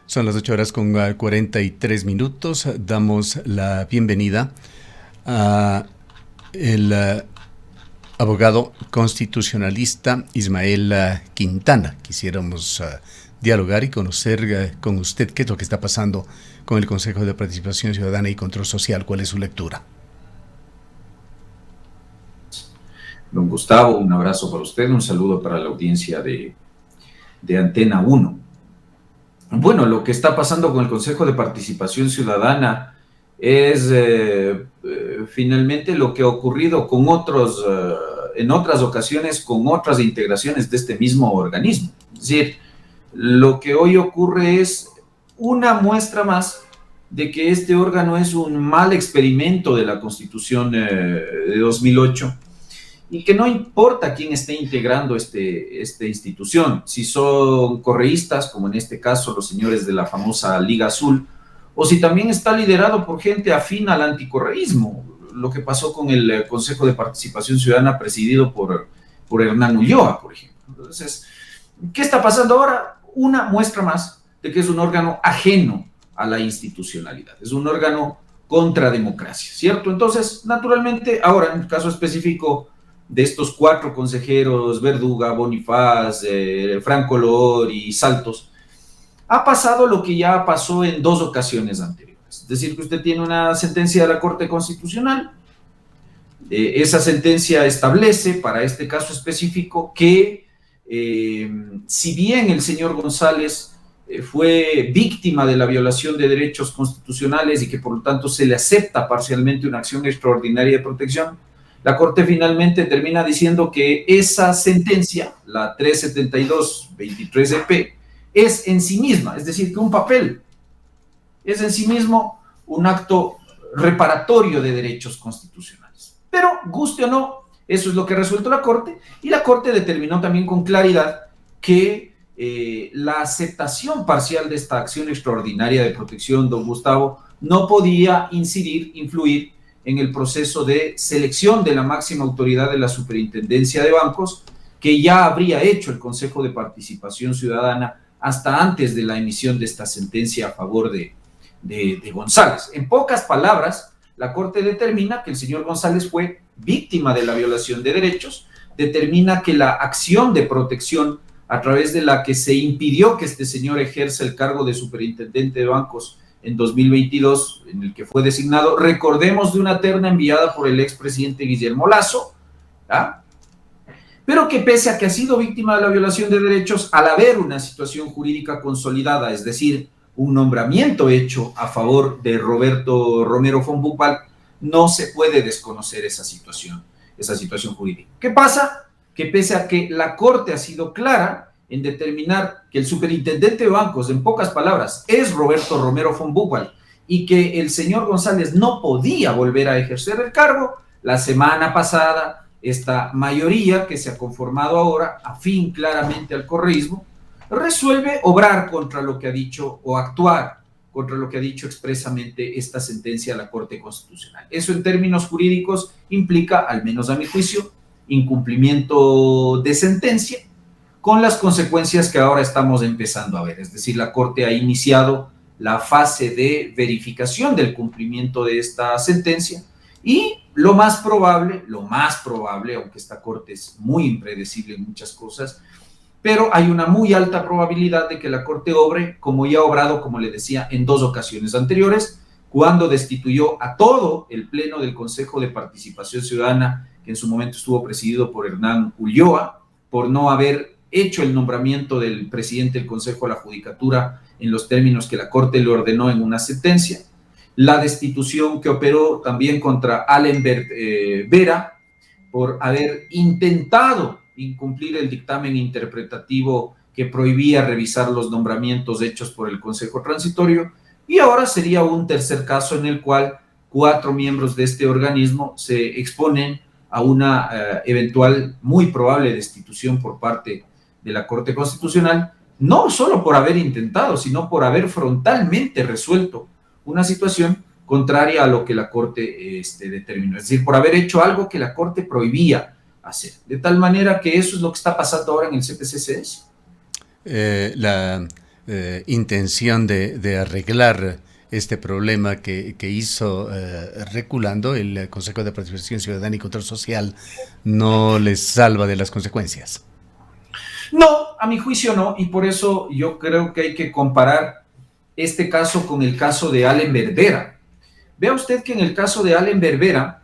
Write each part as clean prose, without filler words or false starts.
Son las 8 horas con 43 minutos. Damos la bienvenida a el abogado constitucionalista Ismael Quintana. Quisiéramos dialogar y conocer con usted qué es lo que está pasando con el Consejo de Participación Ciudadana y Control Social. ¿Cuál es su lectura? Don Gustavo, un abrazo para usted, un saludo para la audiencia de Antena 1. Bueno, lo que está pasando con el Consejo de Participación Ciudadana es finalmente lo que ha ocurrido con en otras ocasiones con otras integraciones de este mismo organismo. Es decir, lo que hoy ocurre es una muestra más de que este órgano es un mal experimento de la Constitución de 2008 y que no importa quién esté integrando esta institución, si son correístas, como en este caso los señores de la famosa Liga Azul, o si también está liderado por gente afín al anticorreísmo, lo que pasó con el Consejo de Participación Ciudadana presidido por Hernán Ulloa, por ejemplo. Entonces, ¿qué está pasando ahora? Una muestra más de que es un órgano ajeno a la institucionalidad, es un órgano contra democracia, ¿cierto? Entonces, naturalmente, ahora en el caso específico de estos 4 consejeros, Verduga, Bonifaz, Franco Lor y Saltos, ha pasado lo que ya pasó en 2 ocasiones anteriores. Es decir, que usted tiene una sentencia de la Corte Constitucional, esa sentencia establece para este caso específico que si bien el señor González fue víctima de la violación de derechos constitucionales y que por lo tanto se le acepta parcialmente una acción extraordinaria de protección, la Corte finalmente termina diciendo que esa sentencia, la 372-23EP, es en sí misma, es decir, que un papel es en sí mismo un acto reparatorio de derechos constitucionales. Pero, guste o no, eso es lo que resuelto la Corte, y la Corte determinó también con claridad que la aceptación parcial de esta acción extraordinaria de protección, don Gustavo, no podía influir en el proceso de selección de la máxima autoridad de la Superintendencia de Bancos, que ya habría hecho el Consejo de Participación Ciudadana hasta antes de la emisión de esta sentencia a favor de González. En pocas palabras, la Corte determina que el señor González fue víctima de la violación de derechos, determina que la acción de protección a través de la que se impidió que este señor ejerza el cargo de superintendente de bancos en 2022, en el que fue designado, recordemos, de una terna enviada por el expresidente Guillermo Lasso, ¿ah? Pero que pese a que ha sido víctima de la violación de derechos, al haber una situación jurídica consolidada, es decir, un nombramiento hecho a favor de Roberto Romero von Buchwald, no se puede desconocer esa situación jurídica. ¿Qué pasa? Que pese a que la Corte ha sido clara en determinar que el superintendente de bancos, en pocas palabras, es Roberto Romero von Buchwald y que el señor González no podía volver a ejercer el cargo, la semana pasada esta mayoría que se ha conformado ahora, afín claramente al correísmo, resuelve obrar contra lo que ha dicho o actuar contra lo que ha dicho expresamente esta sentencia de la Corte Constitucional. Eso en términos jurídicos implica, al menos a mi juicio, incumplimiento de sentencia, con las consecuencias que ahora estamos empezando a ver. Es decir, la Corte ha iniciado la fase de verificación del cumplimiento de esta sentencia y lo más probable, aunque esta Corte es muy impredecible en muchas cosas, pero hay una muy alta probabilidad de que la Corte obre, como ya ha obrado, como le decía, en 2 ocasiones anteriores, cuando destituyó a todo el Pleno del Consejo de Participación Ciudadana, que en su momento estuvo presidido por Hernán Ulloa, por no haber hecho el nombramiento del presidente del Consejo de la Judicatura en los términos que la Corte le ordenó en una sentencia, la destitución que operó también contra Allenbert Vera, por haber intentado incumplir el dictamen interpretativo que prohibía revisar los nombramientos hechos por el Consejo Transitorio, y ahora sería un tercer caso en el cual 4 miembros de este organismo se exponen a una eventual, muy probable destitución por parte de la Corte Constitucional, no solo por haber intentado, sino por haber frontalmente resuelto una situación contraria a lo que la Corte determinó, es decir, por haber hecho algo que la Corte prohibía hacer, de tal manera que eso es lo que está pasando ahora en el CPCCS. intención de arreglar este problema que hizo reculando el Consejo de Participación Ciudadana y Control Social no les salva de las consecuencias. No, a mi juicio no, y por eso yo creo que hay que comparar este caso con el caso de Allen Berbera. Vea usted que en el caso de Allen Berbera,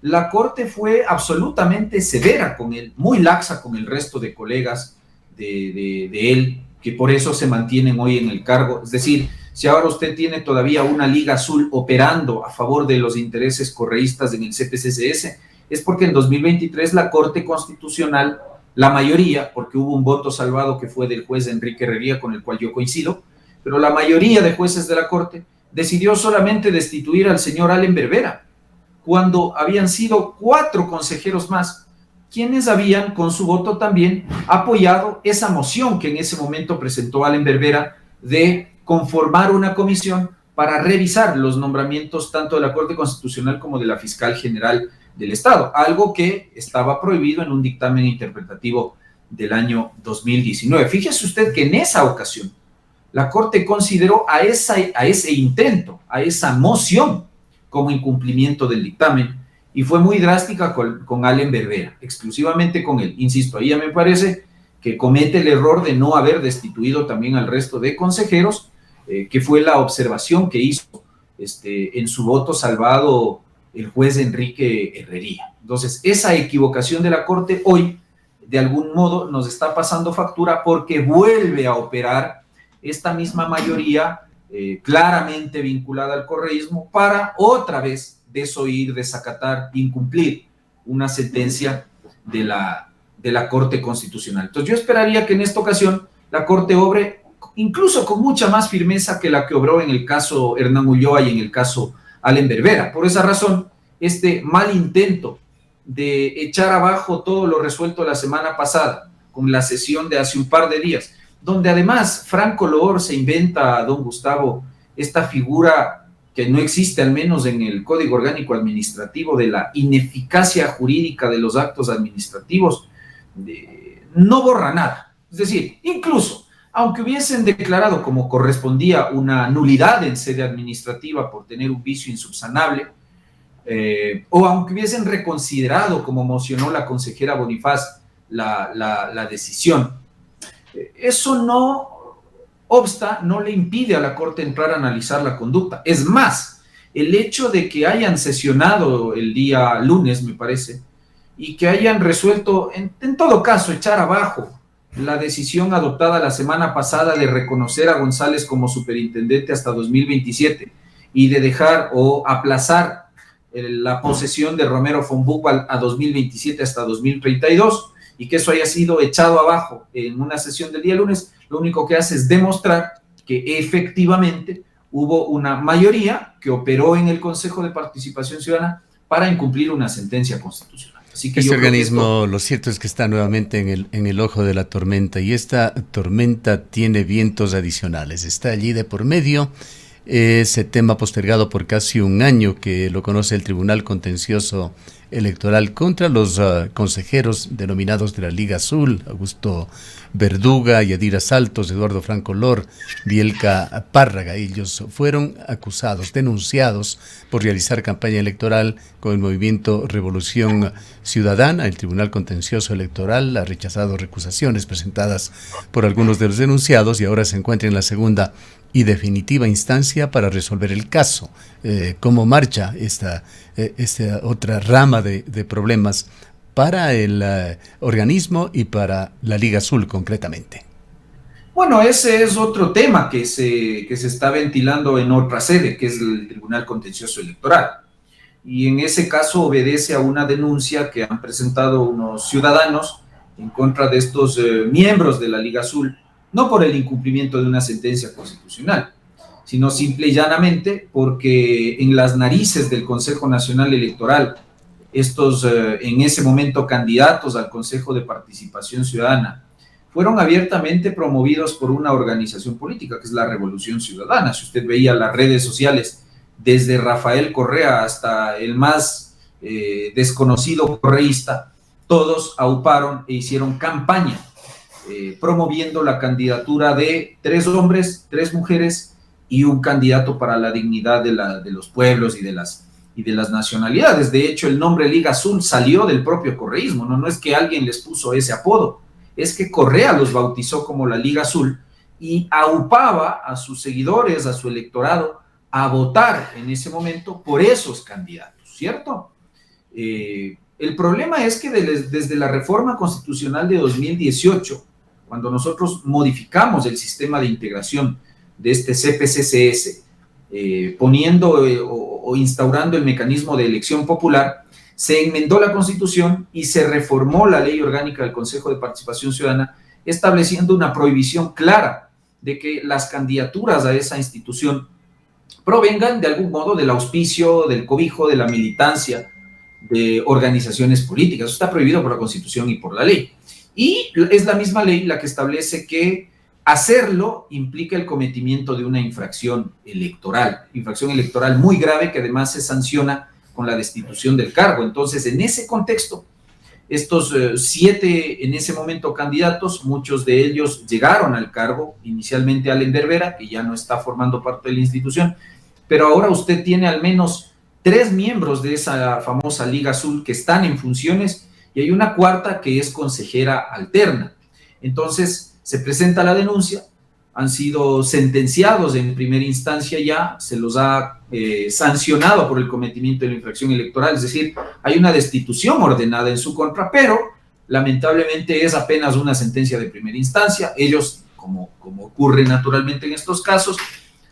la Corte fue absolutamente severa con él, muy laxa con el resto de colegas de él, que por eso se mantienen hoy en el cargo. Es decir, si ahora usted tiene todavía una Liga Azul operando a favor de los intereses correístas en el CPCCS, es porque en 2023 la Corte Constitucional, la mayoría, porque hubo un voto salvado que fue del juez Enrique Herrería, con el cual yo coincido, pero la mayoría de jueces de la Corte decidió solamente destituir al señor Allen Berbera, cuando habían sido 4 consejeros más quienes habían con su voto también apoyado esa moción que en ese momento presentó Allen Berbera de conformar una comisión para revisar los nombramientos tanto de la Corte Constitucional como de la Fiscal General del Estado, algo que estaba prohibido en un dictamen interpretativo del año 2019. Fíjese usted que en esa ocasión la Corte consideró a ese intento, a esa moción, como incumplimiento del dictamen, y fue muy drástica con Allen Berbera, exclusivamente con él. Insisto, ahí ya me parece que comete el error de no haber destituido también al resto de consejeros, que fue la observación que hizo en su voto salvado el juez Enrique Herrería. Entonces, esa equivocación de la Corte hoy, de algún modo, nos está pasando factura porque vuelve a operar esta misma mayoría claramente vinculada al correísmo para otra vez desoír, desacatar, incumplir una sentencia de la Corte Constitucional. Entonces yo esperaría que en esta ocasión la Corte obre incluso con mucha más firmeza que la que obró en el caso Hernán Ulloa y en el caso Allen Berbera. Por esa razón, este mal intento de echar abajo todo lo resuelto la semana pasada con la sesión de hace un par de días, donde además Franco Loor se inventa a don Gustavo esta figura que no existe al menos en el Código Orgánico Administrativo de la ineficacia jurídica de los actos administrativos, no borra nada. Es decir, incluso, aunque hubiesen declarado como correspondía una nulidad en sede administrativa por tener un vicio insubsanable, o aunque hubiesen reconsiderado, como mocionó la consejera Bonifaz, la decisión, eso no obsta, no le impide a la Corte entrar a analizar la conducta. Es más, el hecho de que hayan sesionado el día lunes, me parece, y que hayan resuelto, en todo caso, echar abajo la decisión adoptada la semana pasada de reconocer a González como superintendente hasta 2027 y de dejar o aplazar la posesión de Romero von Buchwald a 2027 hasta 2032, y que eso haya sido echado abajo en una sesión del día lunes, lo único que hace es demostrar que efectivamente hubo una mayoría que operó en el Consejo de Participación Ciudadana para incumplir una sentencia constitucional. Así que este organismo, lo cierto es que está nuevamente en el ojo de la tormenta, y esta tormenta tiene vientos adicionales. Está allí de por medio ese tema postergado por casi un año que lo conoce el Tribunal Contencioso Electoral contra los consejeros denominados de la Liga Azul, Augusto Verduga, Yadira Saltos, Eduardo Franco Loor, Bielka Párraga. Ellos fueron acusados, denunciados por realizar campaña electoral con el movimiento Revolución Ciudadana. El Tribunal Contencioso Electoral ha rechazado recusaciones presentadas por algunos de los denunciados y ahora se encuentra en la segunda y definitiva instancia para resolver el caso. ¿Cómo marcha esta otra rama de problemas para el organismo y para la Liga Azul concretamente? Bueno, ese es otro tema que se está ventilando en otra sede, que es el Tribunal Contencioso Electoral. Y en ese caso obedece a una denuncia que han presentado unos ciudadanos en contra de estos miembros de la Liga Azul, no por el incumplimiento de una sentencia constitucional, sino simple y llanamente porque en las narices del Consejo Nacional Electoral, estos en ese momento candidatos al Consejo de Participación Ciudadana fueron abiertamente promovidos por una organización política que es la Revolución Ciudadana. Si usted veía las redes sociales, desde Rafael Correa hasta el más desconocido correísta, todos auparon e hicieron campaña promoviendo la candidatura de 3 hombres, 3 mujeres y un candidato para la dignidad de los pueblos y de las nacionalidades. De hecho, el nombre Liga Azul salió del propio correísmo, no es que alguien les puso ese apodo, es que Correa los bautizó como la Liga Azul y aupaba a sus seguidores, a su electorado, a votar en ese momento por esos candidatos, ¿cierto? El problema es que desde la reforma constitucional de 2018, cuando nosotros modificamos el sistema de integración de este CPCCS, poniendo o instaurando el mecanismo de elección popular, se enmendó la Constitución y se reformó la Ley Orgánica del Consejo de Participación Ciudadana, estableciendo una prohibición clara de que las candidaturas a esa institución provengan de algún modo del auspicio, del cobijo, de la militancia de organizaciones políticas. Eso está prohibido por la Constitución y por la ley. Y es la misma ley la que establece que hacerlo implica el cometimiento de una infracción electoral muy grave que además se sanciona con la destitución del cargo. Entonces, en ese contexto, estos 7 en ese momento candidatos, muchos de ellos llegaron al cargo, inicialmente Allen Berbera, que ya no está formando parte de la institución, pero ahora usted tiene al menos 3 miembros de esa famosa Liga Azul que están en funciones y hay una cuarta que es consejera alterna. Entonces, se presenta la denuncia, han sido sentenciados en primera instancia ya, se los ha sancionado por el cometimiento de la infracción electoral, es decir, hay una destitución ordenada en su contra, pero lamentablemente es apenas una sentencia de primera instancia. Ellos, como ocurre naturalmente en estos casos,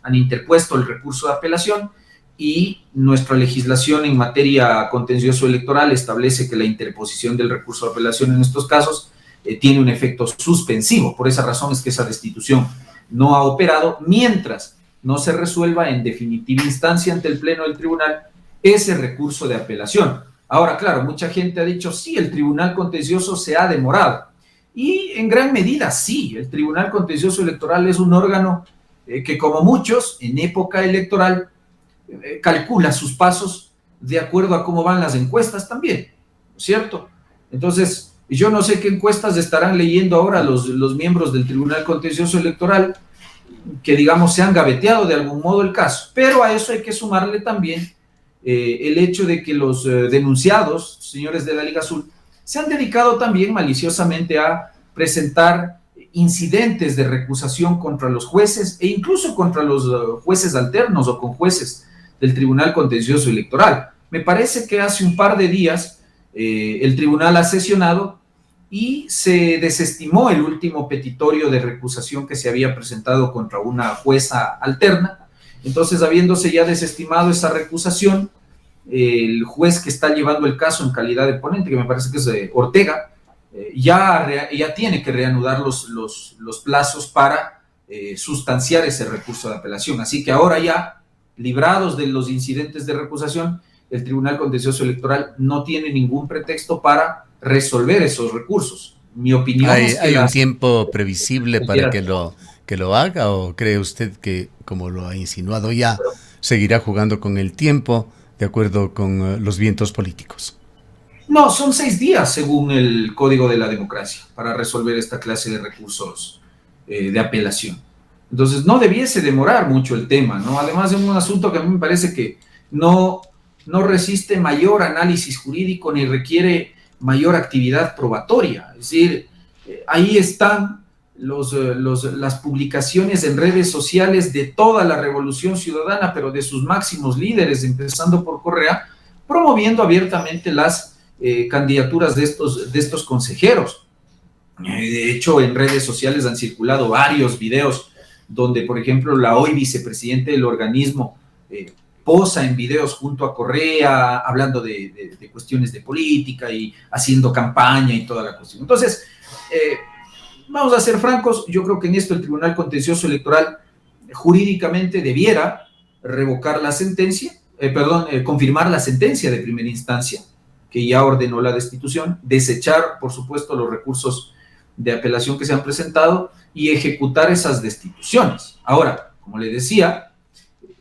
han interpuesto el recurso de apelación y nuestra legislación en materia contencioso electoral establece que la interposición del recurso de apelación en estos casos tiene un efecto suspensivo. Por esa razón es que esa destitución no ha operado mientras no se resuelva en definitiva instancia ante el Pleno del Tribunal ese recurso de apelación. Ahora, claro, mucha gente ha dicho, sí, el Tribunal Contencioso se ha demorado. Y en gran medida, sí, el Tribunal Contencioso Electoral es un órgano que, como muchos, en época electoral, calcula sus pasos de acuerdo a cómo van las encuestas también, ¿no es cierto? Entonces, yo no sé qué encuestas estarán leyendo ahora los miembros del Tribunal Contencioso Electoral que, digamos, se han gaveteado de algún modo el caso, pero a eso hay que sumarle también el hecho de que los denunciados, señores de la Liga Azul, se han dedicado también maliciosamente a presentar incidentes de recusación contra los jueces e incluso contra los jueces alternos o con jueces del Tribunal Contencioso Electoral. Me parece que hace un par de días el tribunal ha sesionado y se desestimó el último petitorio de recusación que se había presentado contra una jueza alterna. Entonces, habiéndose ya desestimado esa recusación, el juez que está llevando el caso en calidad de ponente, que me parece que es Ortega, ya tiene que reanudar los plazos para sustanciar ese recurso de apelación. Así que ahora ya, librados de los incidentes de recusación, el Tribunal Contencioso Electoral no tiene ningún pretexto para resolver esos recursos. Mi opinión es que ¿Hay un tiempo previsible para que lo haga, o cree usted que, como lo ha insinuado ya, seguirá jugando con el tiempo de acuerdo con los vientos políticos? No, son 6 días según el Código de la Democracia para resolver esta clase de recursos de apelación. Entonces, no debiese demorar mucho el tema, ¿no? Además, es un asunto que a mí me parece que no resiste mayor análisis jurídico ni requiere mayor actividad probatoria. Es decir, ahí están las publicaciones en redes sociales de toda la Revolución Ciudadana, pero de sus máximos líderes, empezando por Correa, promoviendo abiertamente las candidaturas de estos consejeros. De hecho, en redes sociales han circulado varios videos donde, por ejemplo, la hoy vicepresidente del organismo posa en videos junto a Correa, hablando de cuestiones de política y haciendo campaña y toda la cuestión. Entonces, vamos a ser francos, yo creo que en esto el Tribunal Contencioso Electoral jurídicamente debiera revocar la sentencia, confirmar la sentencia de primera instancia, que ya ordenó la destitución, desechar, por supuesto, los recursos de apelación que se han presentado y ejecutar esas destituciones. Ahora, como le decía,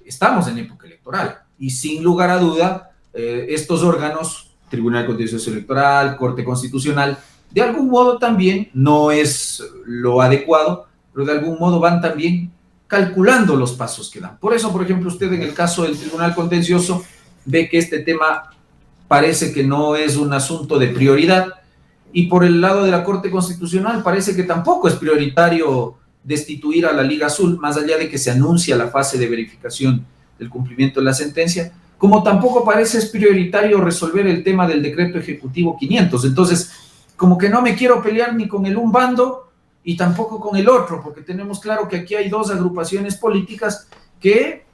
estamos en época electoral y sin lugar a duda estos órganos, Tribunal Contencioso Electoral, Corte Constitucional, de algún modo también, no es lo adecuado, pero de algún modo van también calculando los pasos que dan. Por eso, por ejemplo, usted en el caso del Tribunal Contencioso ve que este tema parece que no es un asunto de prioridad, y por el lado de la Corte Constitucional parece que tampoco es prioritario destituir a la Liga Azul, más allá de que se anuncia la fase de verificación del cumplimiento de la sentencia, como tampoco parece es prioritario resolver el tema del decreto ejecutivo 500. Entonces, como que no me quiero pelear ni con el un bando y tampoco con el otro, porque tenemos claro que aquí hay dos agrupaciones políticas que,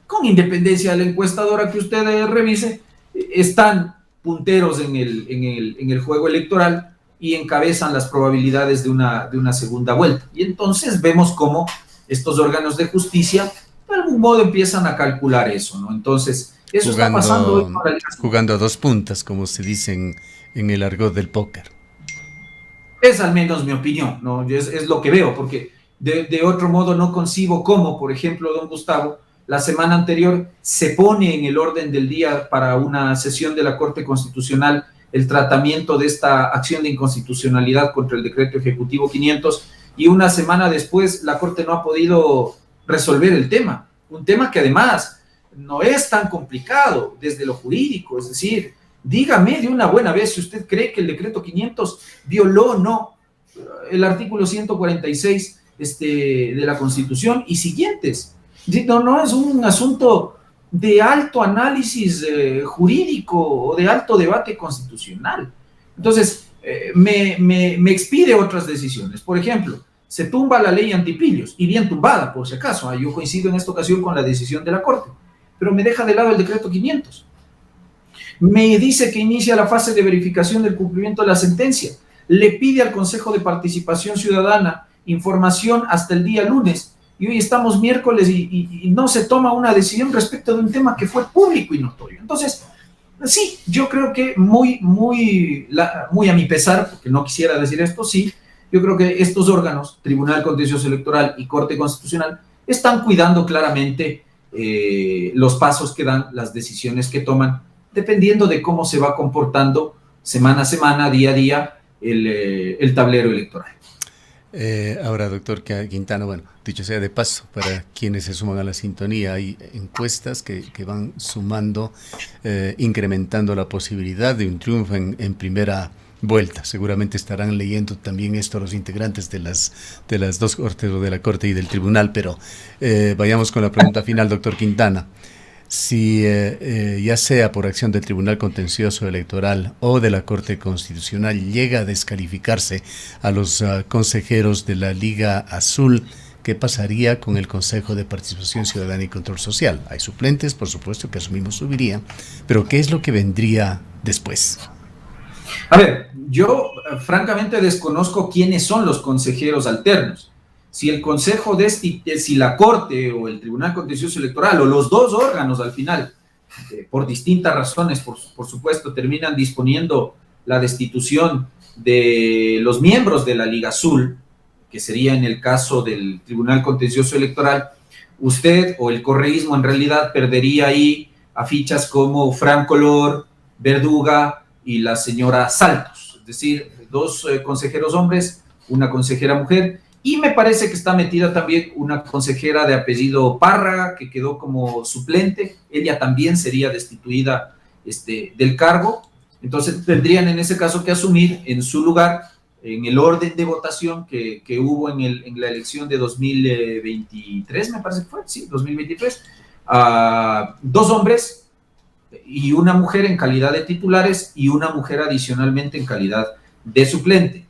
con independencia de la encuestadora que usted revise, están punteros en el juego electoral y encabezan las probabilidades de una segunda vuelta. Y entonces vemos cómo estos órganos de justicia de algún modo empiezan a calcular eso, ¿no? Entonces, eso está pasando hoy para el... Jugando a dos puntas, como se dice en el argot del póker. Es al menos mi opinión, ¿no? Es lo que veo, porque de otro modo no concibo cómo, por ejemplo, don Gustavo, la semana anterior se pone en el orden del día para una sesión de la Corte Constitucional el tratamiento de esta acción de inconstitucionalidad contra el decreto ejecutivo 500, y una semana después la Corte no ha podido resolver el tema, un tema que además no es tan complicado desde lo jurídico, es decir, dígame de una buena vez si usted cree que el decreto 500 violó o no el artículo 146 de la Constitución y siguientes. No es un asunto de alto análisis jurídico o de alto debate constitucional. Entonces, me expide otras decisiones. Por ejemplo, se tumba la ley antipilios, y bien tumbada, por si acaso. Yo coincido en esta ocasión con la decisión de la Corte, pero me deja de lado el decreto 500. Me dice que inicia la fase de verificación del cumplimiento de la sentencia. Le pide al Consejo de Participación Ciudadana información hasta el día lunes, y hoy estamos miércoles y no se toma una decisión respecto de un tema que fue público y notorio. Entonces, sí, yo creo que muy a mi pesar, porque no quisiera decir esto, sí, yo creo que estos órganos, Tribunal Contencioso Electoral y Corte Constitucional, están cuidando claramente los pasos que dan, las decisiones que toman, dependiendo de cómo se va comportando semana a semana, día a día, el tablero electoral. Ahora, doctor Quintana, bueno, dicho sea de paso, para quienes se suman a la sintonía, hay encuestas que van sumando, incrementando la posibilidad de un triunfo en primera vuelta. Seguramente estarán leyendo también esto los integrantes de las dos cortes, o de la Corte y del Tribunal, pero vayamos con la pregunta final, doctor Quintana. Si ya sea por acción del Tribunal Contencioso Electoral o de la Corte Constitucional llega a descalificarse a los consejeros de la Liga Azul, ¿qué pasaría con el Consejo de Participación Ciudadana y Control Social? Hay suplentes, por supuesto, que asumimos subiría, pero ¿qué es lo que vendría después? A ver, yo francamente desconozco quiénes son los consejeros alternos. Si el Consejo si la Corte o el Tribunal Contencioso Electoral o los dos órganos al final, por distintas razones, por supuesto, terminan disponiendo la destitución de los miembros de la Liga Azul, que sería en el caso del Tribunal Contencioso Electoral, usted o el correísmo en realidad perdería ahí a fichas como Fran Color, Verduga y la señora Saltos, es decir, dos consejeros hombres, una consejera mujer. Y me parece que está metida también una consejera de apellido Parra, que quedó como suplente. Ella también sería destituida del cargo. Entonces tendrían en ese caso que asumir en su lugar, en el orden de votación que hubo en la elección de 2023, me parece que fue, sí, 2023, dos hombres y una mujer en calidad de titulares y una mujer adicionalmente en calidad de suplente.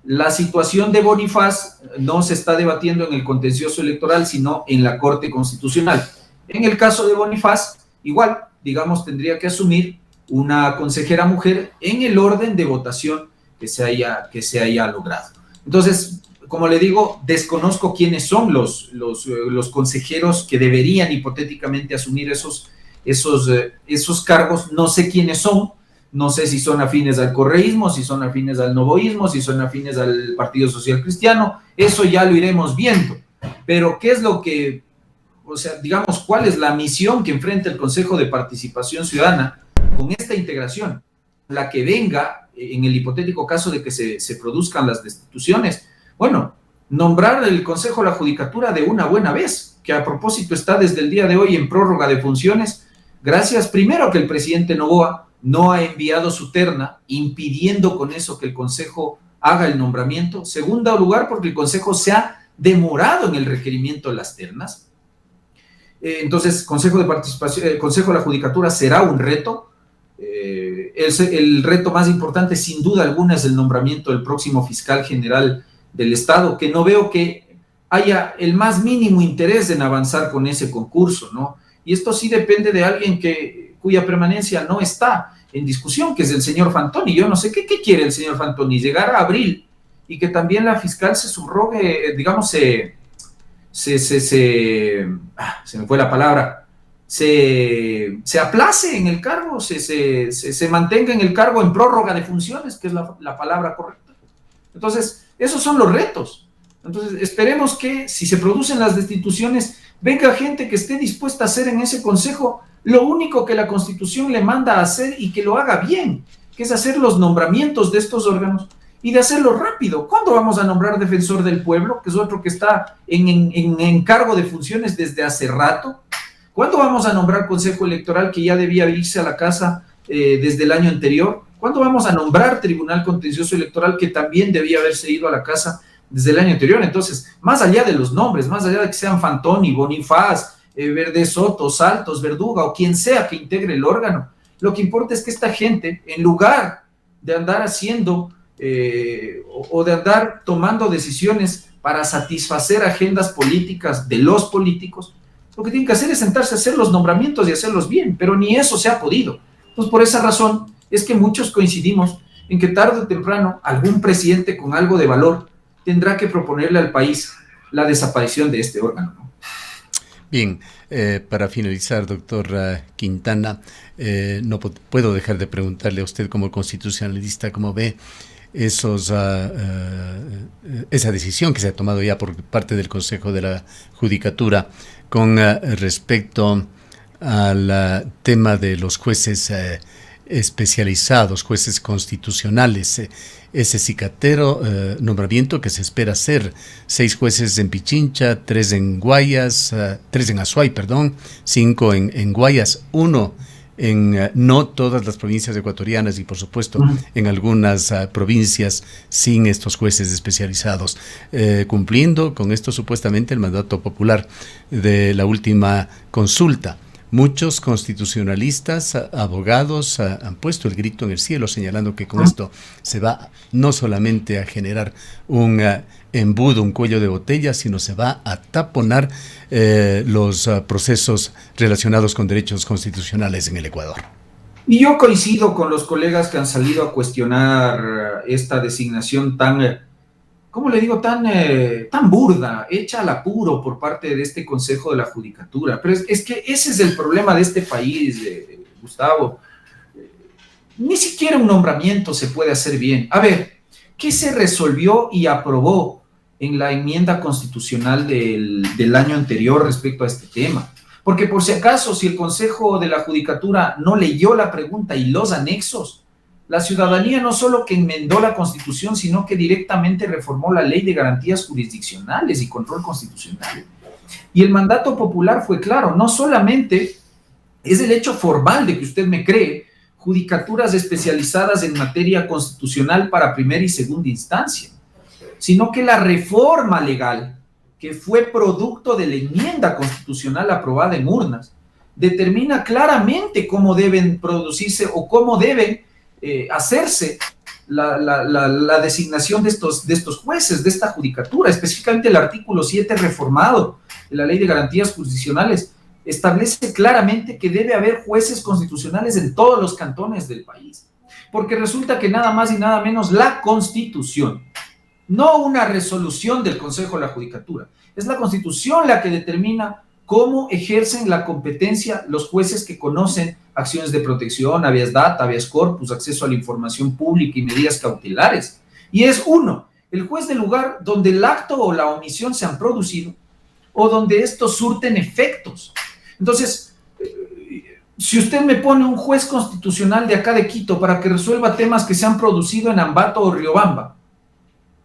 La situación de Bonifaz no se está debatiendo en el contencioso electoral, sino en la Corte Constitucional. En el caso de Bonifaz, igual, digamos, tendría que asumir una consejera mujer en el orden de votación que se haya logrado. Entonces, como le digo, desconozco quiénes son los consejeros que deberían hipotéticamente asumir esos cargos, no sé quiénes son. No sé si son afines al correísmo, si son afines al novoísmo, si son afines al Partido Social Cristiano, eso ya lo iremos viendo. Pero ¿qué es lo que, digamos, cuál es la misión que enfrenta el Consejo de Participación Ciudadana con esta integración? La que venga en el hipotético caso de que se produzcan las destituciones, bueno, nombrar el Consejo de la Judicatura de una buena vez, que a propósito está desde el día de hoy en prórroga de funciones, gracias primero que el presidente Noboa no ha enviado su terna, impidiendo con eso que el Consejo haga el nombramiento. Segundo lugar, porque el Consejo se ha demorado en el requerimiento de las ternas. Entonces, Consejo de Participación, el Consejo de la Judicatura será un reto. El reto más importante, sin duda alguna, es el nombramiento del próximo fiscal general del Estado, que no veo que haya el más mínimo interés en avanzar con ese concurso, ¿no? Y esto sí depende de alguien cuya permanencia no está en discusión, que es el señor Fantoni. Yo no sé qué quiere el señor Fantoni, llegar a abril y que también la fiscal se subrogue, digamos, se me fue la palabra, se aplace en el cargo, se mantenga en el cargo en prórroga de funciones, que es la palabra correcta. Entonces, esos son los retos. Entonces, esperemos que si se producen las destituciones, venga gente que esté dispuesta a hacer en ese consejo lo único que la Constitución le manda a hacer y que lo haga bien, que es hacer los nombramientos de estos órganos y de hacerlo rápido. ¿Cuándo vamos a nombrar defensor del pueblo, que es otro que está en cargo de funciones desde hace rato? ¿Cuándo vamos a nombrar consejo electoral, que ya debía irse a la casa desde el año anterior? ¿Cuándo vamos a nombrar tribunal contencioso electoral, que también debía haberse ido a la casa desde el año anterior? Entonces, más allá de los nombres, más allá de que sean Fantoni, Bonifaz, Verde Soto, Saltos, Verduga o quien sea que integre el órgano, lo que importa es que esta gente, en lugar de andar haciendo o de andar tomando decisiones para satisfacer agendas políticas de los políticos, lo que tienen que hacer es sentarse a hacer los nombramientos y hacerlos bien, pero ni eso se ha podido. Entonces, por esa razón es que muchos coincidimos en que tarde o temprano algún presidente con algo de valor tendrá que proponerle al país la desaparición de este órgano, ¿no? Bien, para finalizar, doctor Quintana, no puedo dejar de preguntarle a usted como constitucionalista cómo ve esa decisión que se ha tomado ya por parte del Consejo de la Judicatura con respecto al tema de los jueces especializados, jueces constitucionales, ese cicatero nombramiento que se espera hacer: 6 jueces en Pichincha, 3 en Guayas, 3 en Azuay, 5 en Guayas, 1 en no todas las provincias ecuatorianas y por supuesto en algunas provincias sin estos jueces especializados, cumpliendo con esto supuestamente el mandato popular de la última consulta. Muchos constitucionalistas, abogados, han puesto el grito en el cielo, señalando que con esto se va no solamente a generar un embudo, un cuello de botella, sino se va a taponar los procesos relacionados con derechos constitucionales en el Ecuador. Y yo coincido con los colegas que han salido a cuestionar esta designación tan, ¿cómo le digo?, tan burda, hecha al apuro por parte de este Consejo de la Judicatura. Pero es que ese es el problema de este país, Gustavo. Ni siquiera un nombramiento se puede hacer bien. A ver, ¿qué se resolvió y aprobó en la enmienda constitucional del año anterior respecto a este tema? Porque por si acaso, si el Consejo de la Judicatura no leyó la pregunta y los anexos, la ciudadanía no solo que enmendó la Constitución, sino que directamente reformó la Ley de Garantías Jurisdiccionales y Control Constitucional. Y el mandato popular fue claro: no solamente es el hecho formal de que usted me cree judicaturas especializadas en materia constitucional para primera y segunda instancia, sino que la reforma legal, que fue producto de la enmienda constitucional aprobada en urnas, determina claramente cómo deben producirse o cómo deben hacerse la designación de estos jueces, de esta judicatura. Específicamente el artículo 7 reformado de la Ley de Garantías Jurisdiccionales establece claramente que debe haber jueces constitucionales en todos los cantones del país, porque resulta que nada más y nada menos la Constitución, no una resolución del Consejo de la Judicatura, es la Constitución la que determina cómo ejercen la competencia los jueces que conocen acciones de protección, habeas data, habeas corpus, acceso a la información pública y medidas cautelares. Y es uno, el juez del lugar donde el acto o la omisión se han producido o donde estos surten efectos. Entonces, Si usted me pone un juez constitucional de acá de Quito para que resuelva temas que se han producido en Ambato o Riobamba,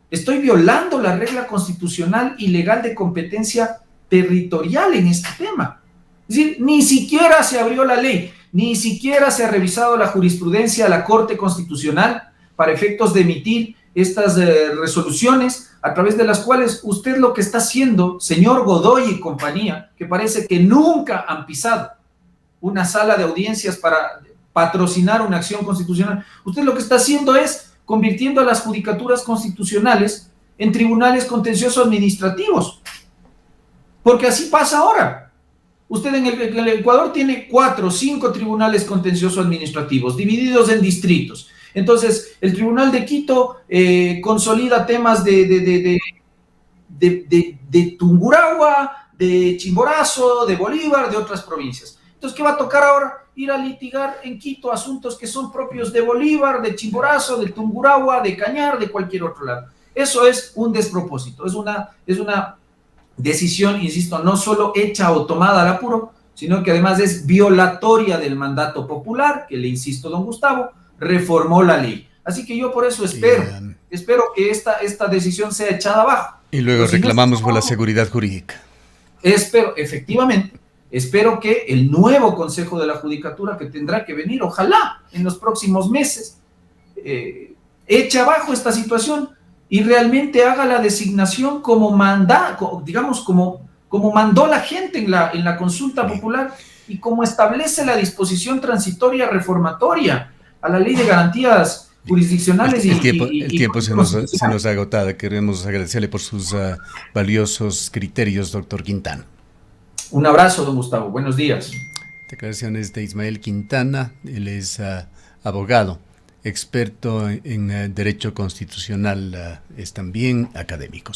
estoy violando la regla constitucional y legal de competencia territorial en este tema. Es decir, ni siquiera se abrió la ley, ni siquiera se ha revisado la jurisprudencia de la Corte Constitucional para efectos de emitir estas resoluciones a través de las cuales usted lo que está haciendo, señor Godoy y compañía, que parece que nunca han pisado una sala de audiencias para patrocinar una acción constitucional, usted lo que está haciendo es convirtiendo a las judicaturas constitucionales en tribunales contenciosos administrativos, porque así pasa ahora. Usted en el Ecuador tiene 4 o 5 tribunales contenciosos administrativos divididos en distritos. Entonces, el Tribunal de Quito consolida temas de Tungurahua, de Chimborazo, de Bolívar, de otras provincias. Entonces, ¿qué va a tocar ahora? Ir a litigar en Quito asuntos que son propios de Bolívar, de Chimborazo, de Tungurahua, de Cañar, de cualquier otro lado. Eso es un despropósito, es una decisión, insisto, no solo hecha o tomada al apuro, sino que además es violatoria del mandato popular, que le insisto, don Gustavo, reformó la ley. Así que yo por eso espero que esta decisión sea echada abajo. Y luego reclamamos por la seguridad jurídica. Espero que el nuevo Consejo de la Judicatura que tendrá que venir, ojalá en los próximos meses, eche abajo esta situación y realmente haga la designación como mandó la gente en la consulta popular y como establece la disposición transitoria reformatoria a la Ley de Garantías Jurisdiccionales. El tiempo se nos ha agotado. Queremos agradecerle por sus valiosos criterios, doctor Quintana. Un abrazo, don Gustavo. Buenos días. Declaraciones de Ismael Quintana. Él es abogado, experto en derecho constitucional, es también académico.